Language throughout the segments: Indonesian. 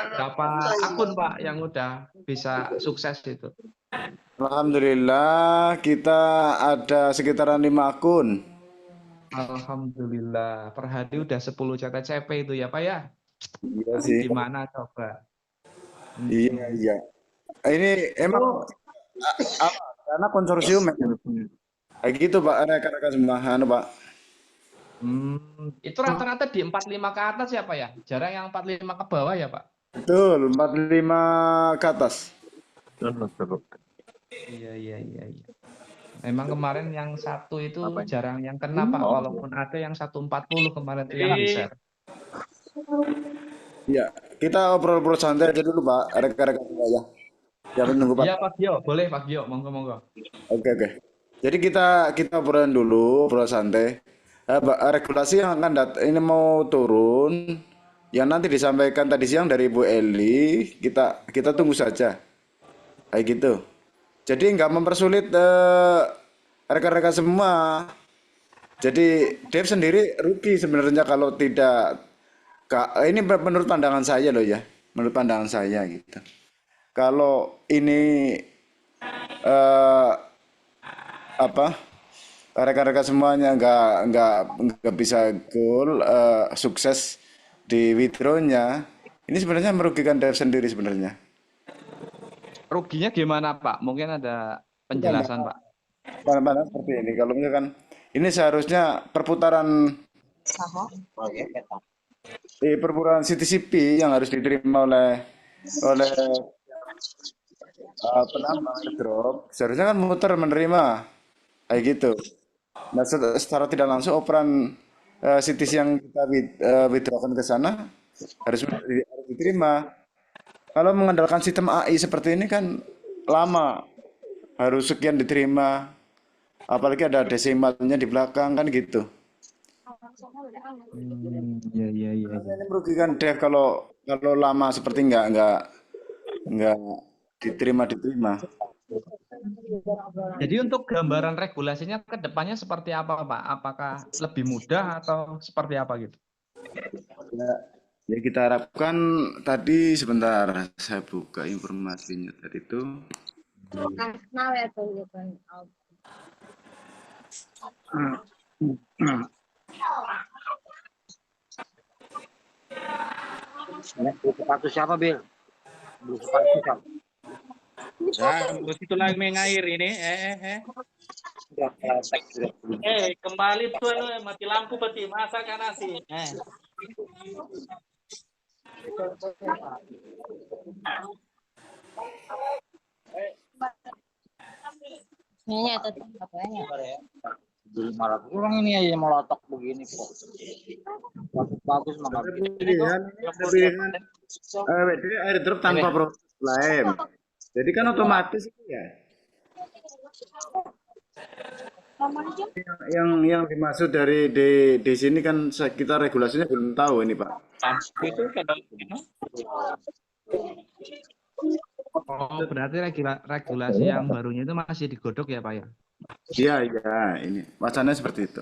Berapa akun Pak yang udah bisa sukses itu? Alhamdulillah kita ada sekitaran 5 akun. Alhamdulillah, per hari udah 10 CTCP itu ya Pak ya. Iya Dari sih. gimana coba? Iya, Mm-mm. iya. Ini Itu emang apa? Karena konsorsium memang. Kayak gitu Pak, rekan-rekan semua. Anu, Pak. itu rata-rata di 45 ke atas ya Pak ya? Jarang yang 45 ke bawah ya Pak? Betul, 45 ke atas. Iya, iya, iya, iya. Memang kemarin yang satu itu jarang yang kena Pak, walaupun ada yang 140 kemarin itu yang di-share. Iya, kita obrol-obrol santai aja dulu Pak, rekan-rekan semua ya. Jangan nunggu Pak. Iya Pak Gio, boleh Pak Gio, monggo monggo. Oke, oke. Jadi kita obrolin dulu, obrol santai. Regulasi yang akan ini mau turun, yang nanti disampaikan tadi siang dari Bu Eli, kita tunggu saja. Kayak gitu. Jadi nggak mempersulit rekan-rekan semua. Jadi Dev sendiri rugi sebenarnya kalau tidak. Ini menurut pandangan saya loh ya, menurut pandangan saya gitu. Kalau ini eh, apa rekan-rekan semuanya nggak bisa goal sukses di withdrawnya, ini sebenarnya merugikan Dev sendiri sebenarnya. Ruginya gimana Pak? Mungkin ada penjelasan Pak. Mana seperti ini. Kalau misalkan ini seharusnya perputaran perputaran CTCP yang harus diterima oleh penambang drop, seharusnya kan muter menerima kayak gitu. Nah, secara tidak langsung operan CTC yang kita withdrawkan ke sana harus diterima. Kalau mengandalkan sistem AI seperti ini kan lama, harus sekian diterima, apalagi ada desimalnya di belakang kan gitu. Iya, iya, iya, iya. Ini merugikan Dev kalau lama seperti nggak diterima. Jadi untuk gambaran regulasinya ke depannya seperti apa Pak? Apakah lebih mudah atau seperti apa gitu? Ya, ya kita harapkan tadi sebentar saya buka informasinya tadi itu. Beli sepatu siapa, Bil? Beli sepatu siapa? Bos itu lagi main air ini. Kembali tuh mati lampu peti masakan nasi. Ini tetap apanya? Beli malah kurang ini aja melotok begini kok. Bagus mah Ada pilihan, dia airdrop tanpa proses lain. Jadi kan otomatis itu ya. Yang dimaksud dari di sini kan kita regulasinya belum tahu ini Pak. Itu kadang Oh, berarti regulasi yang barunya itu masih digodok ya Pak ya? Iya, iya, ini wacananya seperti itu.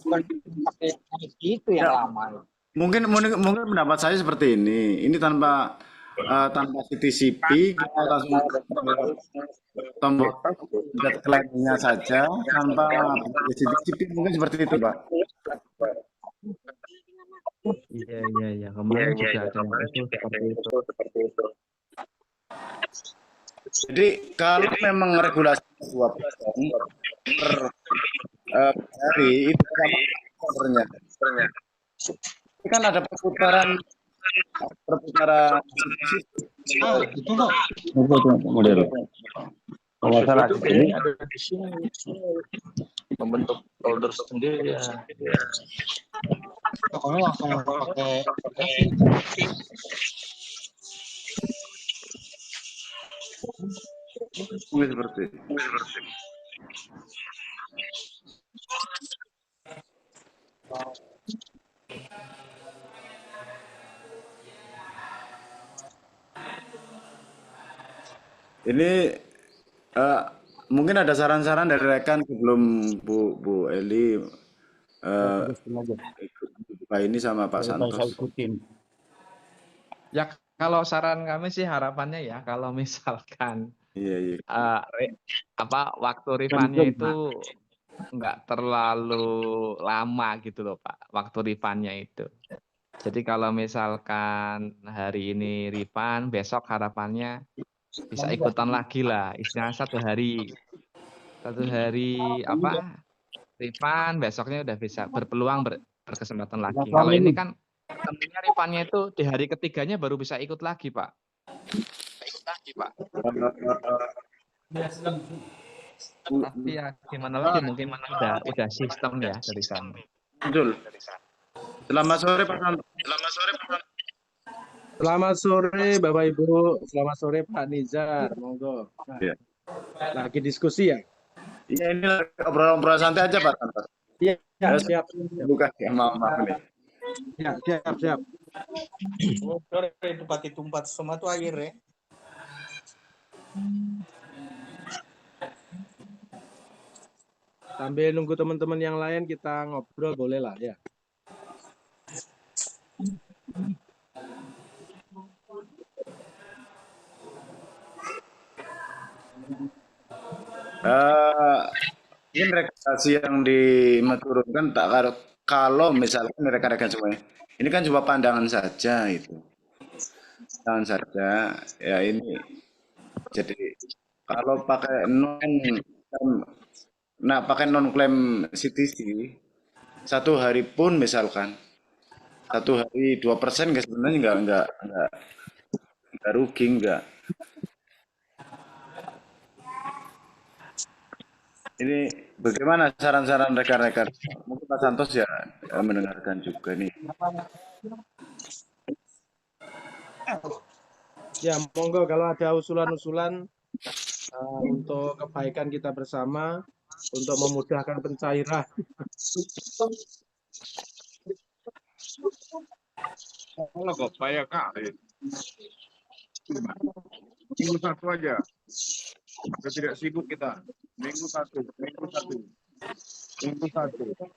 pakai itu yang Ya, lama. mungkin pendapat saya seperti ini. Ini tanpa CTCP kita langsung tombol klaimnya saja tanpa CTCP mungkin seperti itu Pak. Iya, iya, iya. Kemarin juga ada yang usul seperti itu. Jadi kalau memang regulasi 2% per hari itu sama sebenarnya. Ini kan ada perputaran itu loh. Model. Kalau salah ini Ada di sini membentuk folder sendiri ya. pokoknya langsung pakai mungkin seperti itu. Ini eh, mungkin ada saran-saran dari rekan sebelum Bu Eli buka ini sama Pak saya Santos. ikutin. Ya kalau saran kami sih harapannya ya kalau misalkan Iya, iya. waktu Kan refundnya itu nggak terlalu lama gitu loh Pak, waktu refundnya itu. Jadi kalau misalkan hari ini refund, besok harapannya bisa ikutan lagi lah, istilahnya satu hari refund, besoknya udah bisa berpeluang berkesempatan lagi. Kalau ini kan tentunya refundnya itu di hari ketiganya baru bisa ikut lagi Pak. Tapi ya gimana lagi, mungkin udah sistem ya dari sana. Betul. Selamat sore Pak Santo. Selamat sore Bapak Ibu, selamat sore Pak Nizar, monggo. Nah, Iya. lagi diskusi ya? Iya, ini obrolan santai aja Pak Santo. Iya, siap. Bukan ya, maaf nih. Ya, siap. Oh, sore itu pakai tumpat semua tuh air ya. Sambil nunggu teman-teman yang lain kita ngobrol boleh lah ya. Ini regulasi yang diturunkan tak kalau misalkan rekan-rekan semuanya. Ini kan cuma pandangan saja itu. Pandangan saja ya ini. Jadi kalau pakai non klaim CTC satu hari pun misalkan satu hari 2% nggak sebenarnya nggak rugi nggak. Ini bagaimana saran-saran rekan-rekan? Mungkin Pak Santos ya mendengarkan juga nih. Ya, monggo kalau ada usulan-usulan untuk kebaikan kita bersama, untuk memudahkan pencairan. Kalau kok saya kali. Minggu satu aja. Kita tidak sibuk kita. Minggu satu.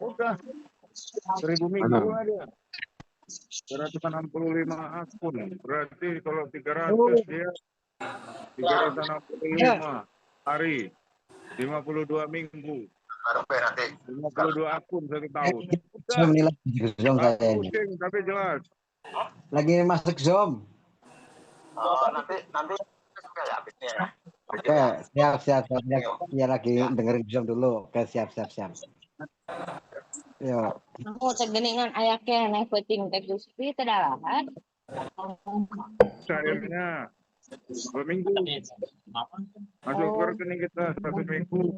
Udah. 1000 minggu ada. 165 akun. Berarti kalau 300 dia 365 hari. 52 minggu. 52 akun 1 tahun. Zoom ini lagi Zoom saya ini. Pusing tapi jelas. Lagi masuk Zoom. Nanti ya. Oke, siap. Ya lagi dengerin Zoom dulu. Oke, siap. Yo. Aku tergeningan ayaknya naik puting teh Gusti tedalahan. Cairnya 2 minggu. Masuk ke rekening kita 1 minggu.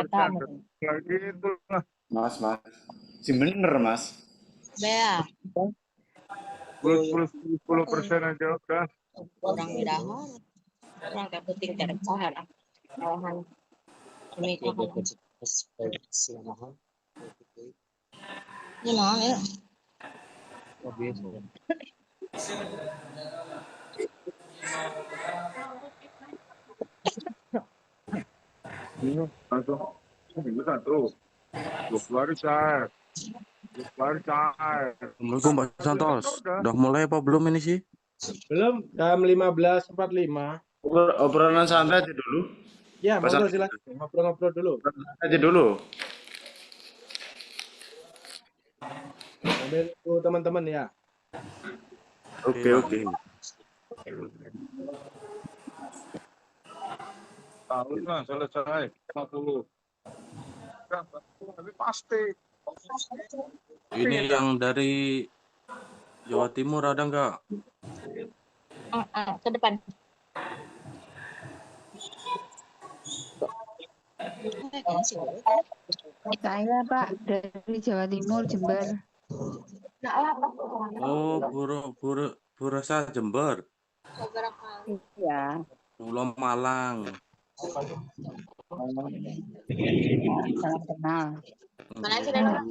Eta Lagi itu lah. Mas. Si bener Mas. bea Plus 10% aja udah. orang dahar. Orang teh puting teh kahan. Kahan. Ini kahan. Gimana ya? Ini langsung minggu satu. Februari cair. Assalamualaikum Pak Santos. Udah mulai apa belum ini sih? Belum, jam 15.45. Obrolan santai aja dulu. Ya, Pak monggo Santos. silakan ngobrol-ngobrol dulu. Aja dulu. Sambil nunggu teman-teman ya. Oke. Tahun lah selesai 50. Tapi pasti. Ini yang dari Jawa Timur ada nggak? Ke depan. Saya Pak dari Jawa Timur, Jember. Oh, Burasa Jember. Iya. Pulau Malang. Salam kenal. Mana sih dalam?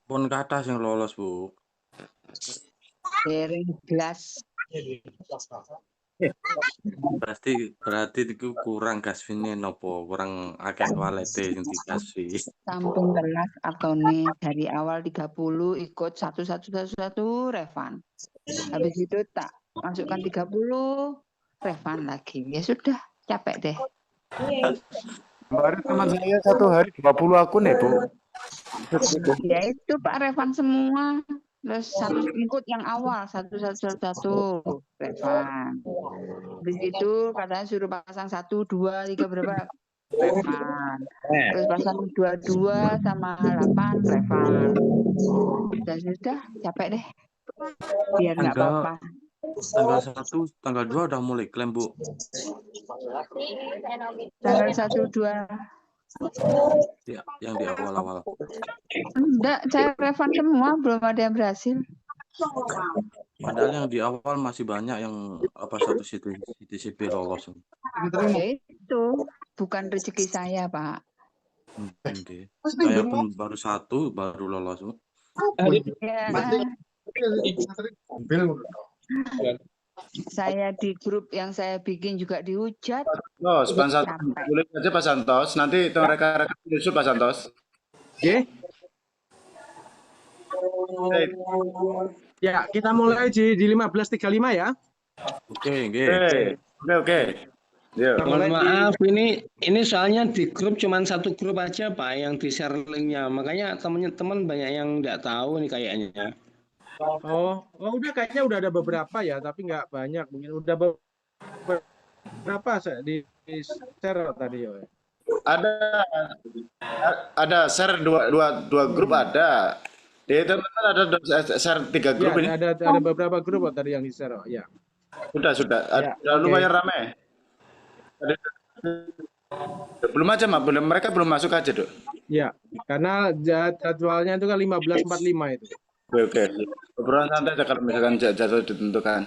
Pun ke atas yang lolos Bu. Sharing gelas. berarti itu kurang gasfinya nopo, kurang akeh walete sing digasfi. Sampun telas akone dari awal 30 ikut 1111 refund. Habis itu tak masukkan 30 refund lagi. Ya sudah, capek deh. Kemarin teman saya satu hari 20 akun ya, Bu. Ya itu Pak refund semua. Terus satu ikut yang awal 1111 refund. Habis itu katanya suruh pasang 1, 2, 3 berapa refund. Terus pasang 22 sama 8 refund. Sudah capek deh. Biar nggak Tanggal apa-apa. tanggal 1, tanggal 2 udah mulai klaim, Bu. Tanggal 1, 2. Ya, yang di awal-awal. Enggak, saya refund semua, belum ada yang berhasil. Padahal yang di awal masih banyak yang apa satu CTCP lolos. Ya itu bukan rezeki saya, Pak. Saya pun baru 1 baru lolos. Ya, saya di grup yang saya bikin juga dihujat. Santos, Pak Santos, Capek. boleh aja Pak Santos. Nanti itu rekan-rekan nyusul Pak Santos. Oke. Ya, kita mulai di 15.35 ya. Oke. Oke. Yuk. Kita mulai Mohon maaf, ini soalnya di grup cuma satu grup aja Pak yang di share linknya. Makanya teman-teman banyak yang nggak tahu nih kayaknya. Oh, udah kayaknya udah ada beberapa ya, tapi nggak banyak. Mungkin udah beberapa di share tadi ya. Ada share dua grup ada. Di teman-teman ada share 3 grup ini. Ada beberapa grup tadi yang di share. Ya. Sudah. Ya, Sudah lumayan ramai. Belum aja, Mak. Mereka belum masuk aja, Dok. Ya, karena jadwalnya itu kan 15.45 itu. Oke. Obrolan santai aja kalau misalkan jadwal ditentukan.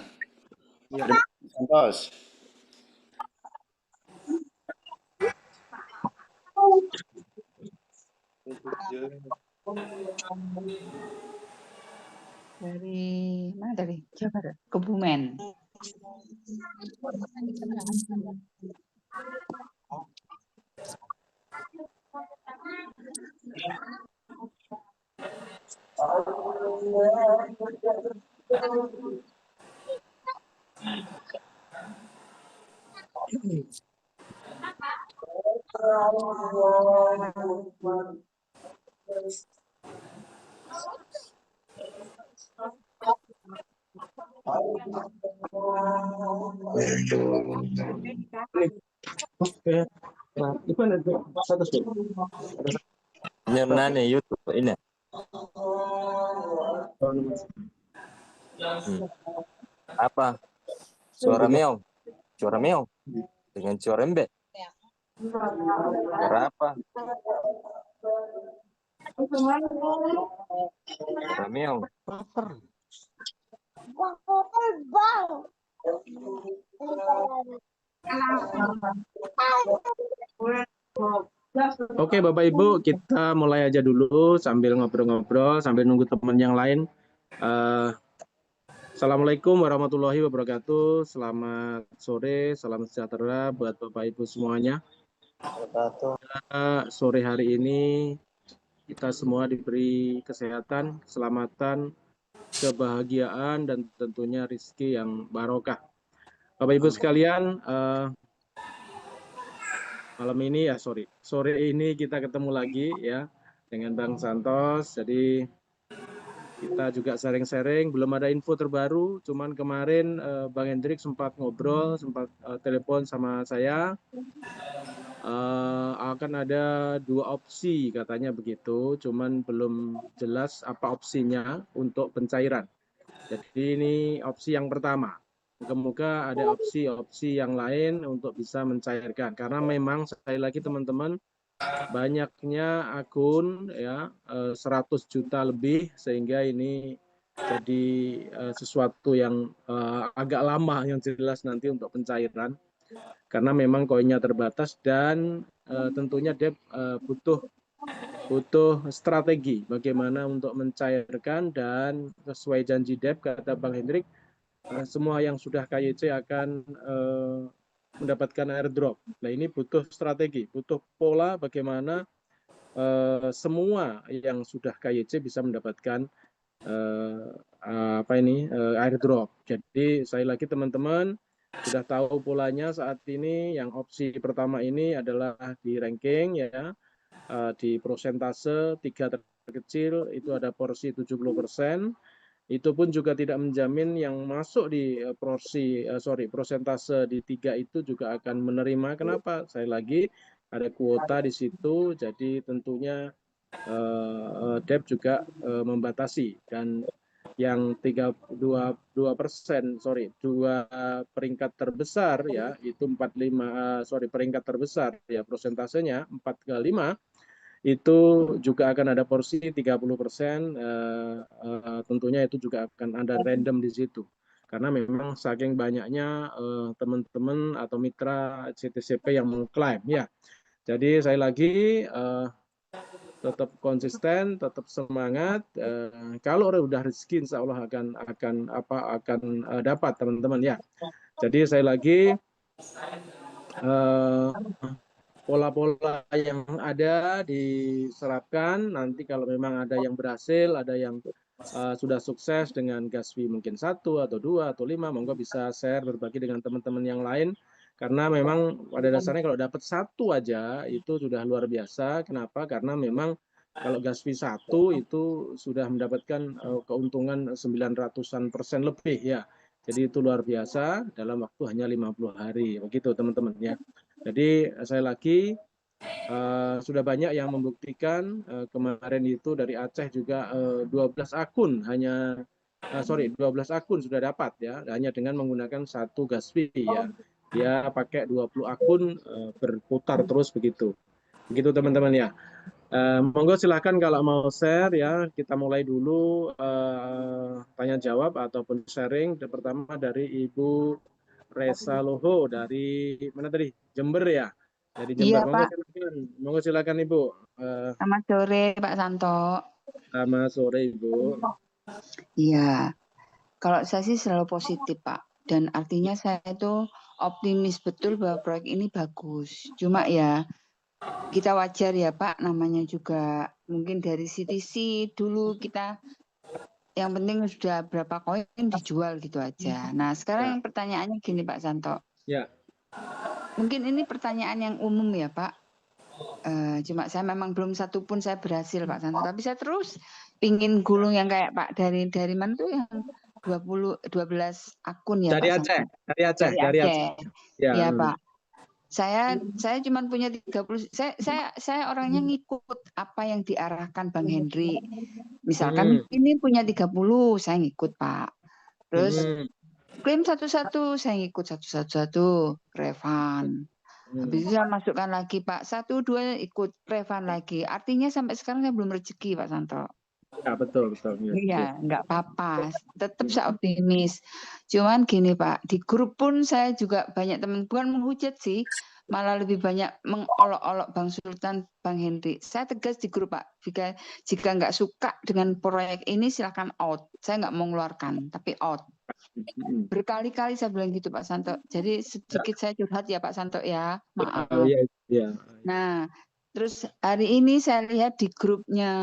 Ya. Santos. Dari mana tadi? Jawa Barat, Kebumen. Nyernane YouTube ini. Apa? Suara meong. Suara meong. Dengan suara embek. Suara apa? Suara meong. Oke, Bapak Ibu, kita mulai aja dulu sambil ngobrol-ngobrol, sambil nunggu teman yang lain. Assalamualaikum warahmatullahi wabarakatuh. Selamat sore, salam sejahtera buat Bapak Ibu semuanya. Sore hari ini kita semua diberi kesehatan, keselamatan, kebahagiaan, dan tentunya rezeki yang barokah. Bapak Ibu sekalian, malam ini sore ini kita ketemu lagi ya dengan Bang Santos. Jadi kita juga sharing-sharing, belum ada info terbaru, cuman kemarin Bang Hendrik sempat ngobrol, sempat telepon sama saya. Akan ada 2 opsi katanya begitu, cuman belum jelas apa opsinya untuk pencairan. Jadi ini opsi yang pertama. Moga-moga ada opsi-opsi yang lain untuk bisa mencairkan. Karena memang sekali lagi teman-teman, banyaknya akun ya 100 juta lebih, sehingga ini jadi sesuatu yang agak lama yang jelas nanti untuk pencairan. Karena memang koinnya terbatas dan tentunya dia butuh strategi bagaimana untuk mencairkan, dan sesuai janji Dep kata Bang Hendrik, semua yang sudah KYC akan mendapatkan airdrop. Nah, ini butuh strategi, butuh pola bagaimana semua yang sudah KYC bisa mendapatkan airdrop. Jadi sekali lagi teman-teman sudah tahu polanya saat ini. Yang opsi pertama ini adalah di ranking ya, di prosentase 3 terkecil itu ada porsi 70%. Itu pun juga tidak menjamin yang masuk di prosentase di 3 itu juga akan menerima. Kenapa? Saya lagi ada kuota di situ, jadi tentunya DEP juga membatasi. Dan yang 2 peringkat terbesar ya itu peringkat terbesar ya prosentasenya 4/5 itu juga akan ada porsi 30%, tentunya itu juga akan ada random di situ. Karena memang saking banyaknya teman-teman atau mitra CTCP yang mengklaim ya. Jadi saya lagi tetap konsisten, tetap semangat. Kalau udah rezeki, insya Allah akan dapat teman-teman ya. Jadi saya lagi pola-pola yang ada diserapkan. Nanti kalau memang ada yang berhasil, ada yang sudah sukses dengan gas fee mungkin 1 atau 2 atau 5, monggo bisa share berbagi dengan teman-teman yang lain. Karena memang pada dasarnya kalau dapat 1 aja itu sudah luar biasa. Kenapa? Karena memang kalau gas fee 1 itu sudah mendapatkan keuntungan 900% lebih ya. Jadi itu luar biasa dalam waktu hanya 50 hari. Begitu teman-teman ya. Jadi saya lagi sudah banyak yang membuktikan. Kemarin itu dari Aceh juga 12 akun 12 akun sudah dapat ya, hanya dengan menggunakan 1 gas fee ya. Dia pakai 20 akun berputar terus begitu. Begitu teman-teman ya. Monggo silahkan kalau mau share ya. Kita mulai dulu tanya jawab ataupun sharing. Pertama dari Ibu Resa Loho dari mana tadi? Jember ya. Dari Jember. Iya, Pak. Monggo silakan Ibu. Selamat sore Pak Santo. Selamat sore Ibu. Iya. Kalau saya sih selalu positif Pak. Dan artinya saya itu optimis betul bahwa proyek ini bagus. Cuma ya kita wajar ya Pak, namanya juga mungkin dari CTC dulu kita yang penting sudah berapa koin dijual gitu aja. Nah sekarang yang pertanyaannya gini Pak Santo. Ya. Mungkin ini pertanyaan yang umum ya Pak. Cuma saya memang belum satu pun saya berhasil Pak Santo. Tapi saya terus pingin gulung yang kayak Pak dari mana tuh yang 12 akun ya dari Pak Aceh. Santo. Dari Aceh. Ya Pak. Saya cuma punya 30. Saya orangnya ngikut apa yang diarahkan Bang Hendri. Misalkan ini punya 30, saya ngikut Pak. Terus klaim satu-satu, saya ngikut satu-satu, Revan. Habis itu saya masukkan lagi Pak, 1, 2 ikut Revan lagi. Artinya sampai sekarang saya belum rezeki Pak Santo. Ya betul. Iya, nggak apa-apa. Tetap saya optimis. Cuman gini Pak, di grup pun saya juga banyak teman, bukan menghujat sih, malah lebih banyak mengolok-olok Bang Sultan, Bang Hendri. Saya tegas di grup Pak, jika nggak suka dengan proyek ini silakan out. Saya nggak mau mengeluarkan, tapi out. Berkali-kali saya bilang gitu Pak Santo. Jadi sedikit saya curhat ya Pak Santo ya, maaf. Iya. Nah, terus hari ini saya lihat di grupnya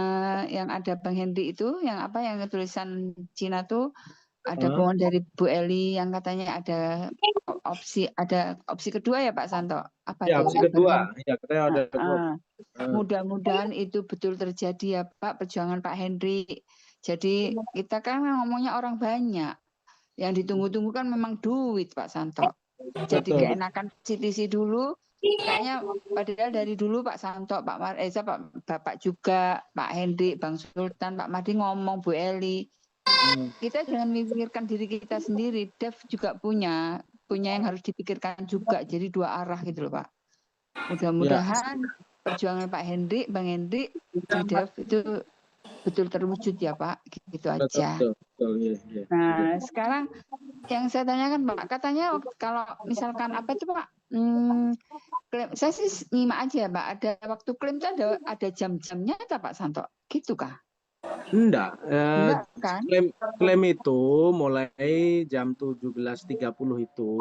yang ada Bang Hendri itu, yang tulisan Cina tuh ada pengumuman dari Bu Eli yang katanya ada opsi kedua ya Pak Santo. Apa ya, itu? opsi kedua. Ya, katanya ada mudah-mudahan itu betul terjadi ya Pak, perjuangan Pak Hendri. Jadi kita kan ngomongnya orang banyak. Yang ditunggu-tunggu kan memang duit Pak Santo. Jadi keenakan CTC dulu. Kayaknya padahal dari dulu Pak Santo, Pak Mareza, Bapak juga, Pak Hendri, Bang Sultan, Pak Mahdi ngomong, Bu Eli. Kita jangan memikirkan diri kita sendiri. Dev juga punya yang harus dipikirkan juga. Jadi 2 arah gitu loh Pak. Mudah-mudahan perjuangan Pak Hendri, Bang Hendri di Dev itu betul terwujud ya Pak. Gitu aja. Betul. Nah sekarang yang saya tanyakan Pak, katanya kalau misalkan apa itu Pak, klaim, saya sih nyimak aja Pak, ada waktu klaim itu ada jam-jamnya atau Pak Santo, gitu kah? Enggak, Enggak kan? klaim itu mulai jam 17.30 itu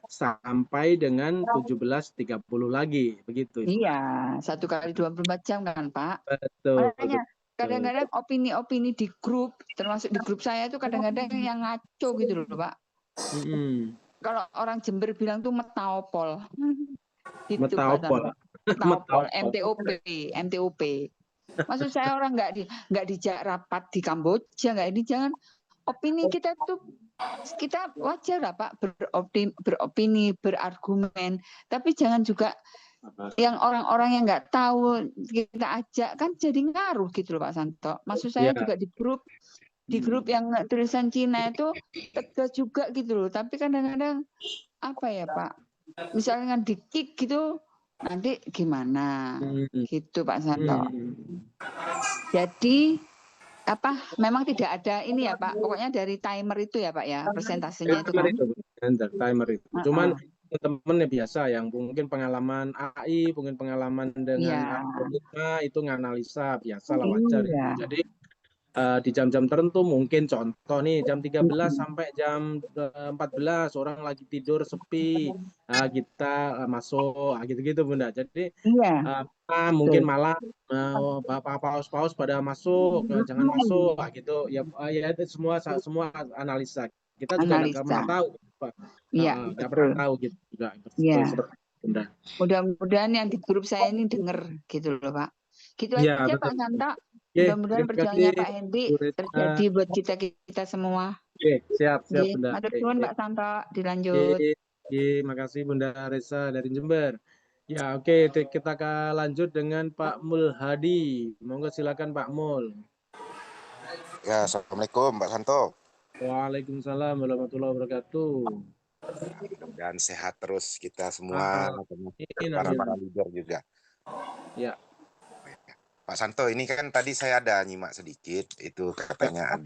sampai dengan 17.30 lagi, begitu itu. Iya, 1 kali 24 jam kan, Pak. Betul, Makanya betul. kadang-kadang opini-opini di grup, termasuk di grup saya itu kadang-kadang yang ngaco gitu loh, Pak. Kalau orang Jember bilang tuh metaopol. Gitu Pak Metaopol. Tanto. Metaopol, MTOP. Maksud saya orang nggak dijak rapat di Kamboja, nggak ini, jangan opini kita tuh, kita wajar lah Pak beropini, berargumen, tapi jangan juga yang orang-orang yang nggak tahu kita ajak kan jadi ngaruh gitu loh Pak Santo. Maksud saya juga di grup yang tulisan Cina itu tegas juga gitu loh, tapi kadang-kadang apa ya Pak, misalnya di kick gitu nanti gimana gitu Pak Santo. Jadi apa memang tidak ada ini ya Pak, pokoknya dari timer itu ya Pak ya, persentasenya itu kan. Timer itu. Cuman teman-teman ya biasa yang mungkin pengalaman AI, mungkin pengalaman dengan algoritma itu nganalisa biasa lah, wajar. Jadi di jam-jam tertentu mungkin contoh nih jam 13 sampai jam 14 orang lagi tidur sepi, kita masuk gitu-gitu Bunda. Jadi mungkin malah paus-paus pada masuk, jangan masuk gitu ya, ya itu semua analisa. Kita juga nggak pernah tahu, nggak pernah tahu gitu juga. Bunda. Mudah-mudahan yang di grup saya ini denger gitu loh Pak. Gitu aja Pak Santo. Mudah-mudahan perjuangannya Pak Hendy terjadi buat kita semua. Siap Bunda. Matur nuwun Pak Santo, dilanjut. Makasih Bunda Reza dari Jember. Ya oke, kita akan lanjut dengan Pak Mul Hadi. Monggo silakan Pak Mul. Ya, assalamualaikum Pak Santo. Waalaikumsalam warahmatullahi wabarakatuh. Dan sehat terus kita semua, para leader juga. Ya. Pak Santo, ini kan tadi saya ada nyimak sedikit, itu katanya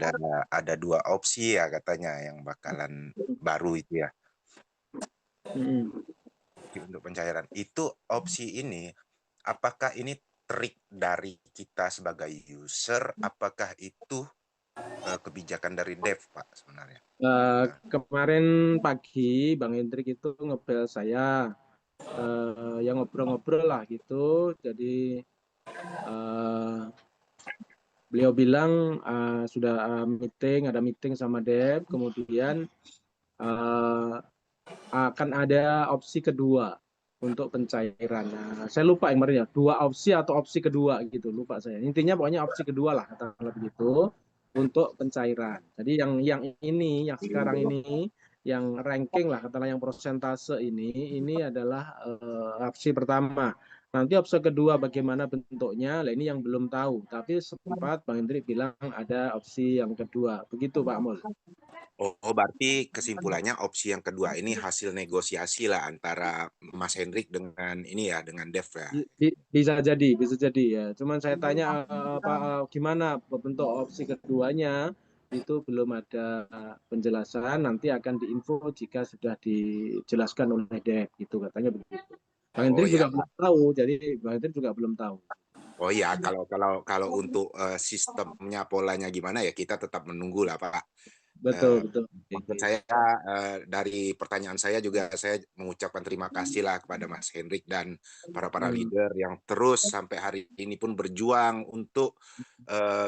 ada 2 opsi ya katanya yang bakalan baru itu ya. Untuk pencairan. Itu opsi ini, apakah ini trik dari kita sebagai user, apakah itu kebijakan dari dev Pak sebenarnya? Kemarin pagi Bang Hendrik itu ngebel saya, yang ngobrol-ngobrol lah gitu, jadi beliau bilang sudah ada meeting sama dev, kemudian akan ada opsi kedua untuk pencairan. Saya lupa yang kemarin ya, 2 opsi atau opsi kedua gitu, lupa saya. Intinya pokoknya opsi kedua lah katakanlah begitu untuk pencairan. Jadi yang ini, yang sekarang ini, yang ranking lah katakanlah yang persentase ini adalah opsi pertama. Nanti opsi kedua bagaimana bentuknya, ini yang belum tahu. Tapi sempat Bang Hendrik bilang ada opsi yang kedua. Begitu Pak Mul. Oh, berarti kesimpulannya opsi yang kedua ini hasil negosiasi lah antara Mas Hendrik dengan ini ya, dengan dev ya. Bisa jadi ya. Cuman saya tanya gimana bentuk opsi keduanya, itu belum ada penjelasan, nanti akan diinfo jika sudah dijelaskan oleh dev gitu katanya begitu. Bang Hendrik juga belum tahu, jadi Bang Hendrik juga belum tahu. Oh iya, kalau untuk sistemnya, polanya gimana ya kita tetap menunggu lah Pak. Betul. Maksud saya dari pertanyaan saya juga saya mengucapkan terima kasih lah kepada Mas Hendrik dan para leader yang terus sampai hari ini pun berjuang untuk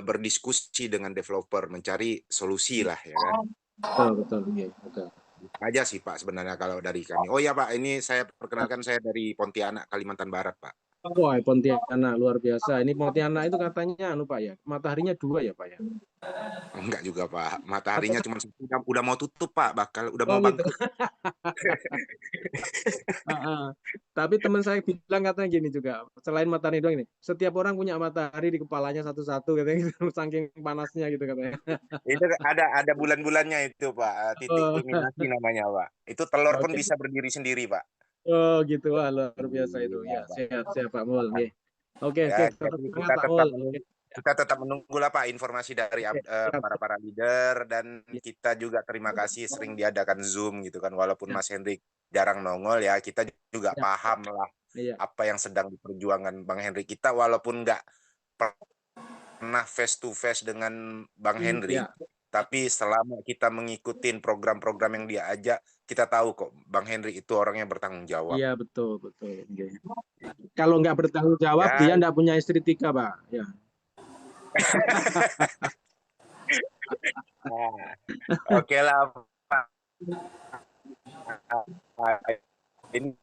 berdiskusi dengan developer, mencari solusi lah ya kan. Betul. Aja sih Pak sebenarnya kalau dari kami. Oh ya Pak, ini saya perkenalkan, saya dari Pontianak, Kalimantan Barat Pak. Wah, Pontianak luar biasa. Ini Pontianak itu katanya Pak ya, mataharinya 2 ya Pak ya? Enggak juga Pak, mataharinya cuma udah mau tutup Pak, udah mau bangkrut. Tapi teman saya bilang katanya gini juga, selain matahari doang ini, setiap orang punya matahari di kepalanya satu-satu katanya gitu, saking panasnya gitu katanya. Itu ada bulan-bulannya itu Pak, titik kulminasi namanya Pak. Itu telur pun bisa berdiri sendiri Pak. Oh gitu, wah luar biasa itu ya. Siap Pak Mul. Oke, kita tetap menunggu lah Pak informasi dari para leader, dan kita juga terima kasih sering diadakan Zoom gitu kan, walaupun Mas Hendrik jarang nongol ya, kita juga paham lah apa yang sedang diperjuangkan Bang Hendrik. Kita walaupun nggak pernah face to face dengan Bang Henry, Ya, tapi selama kita mengikuti program-program yang dia ajak, kita tahu kok Bang Henry itu orang yang bertanggung jawab. iya betul betul. Oke. Kalau nggak bertanggung jawab, dia Ya, nggak punya istri 3, Pak. Ya. nah, oke lah Pak. Ini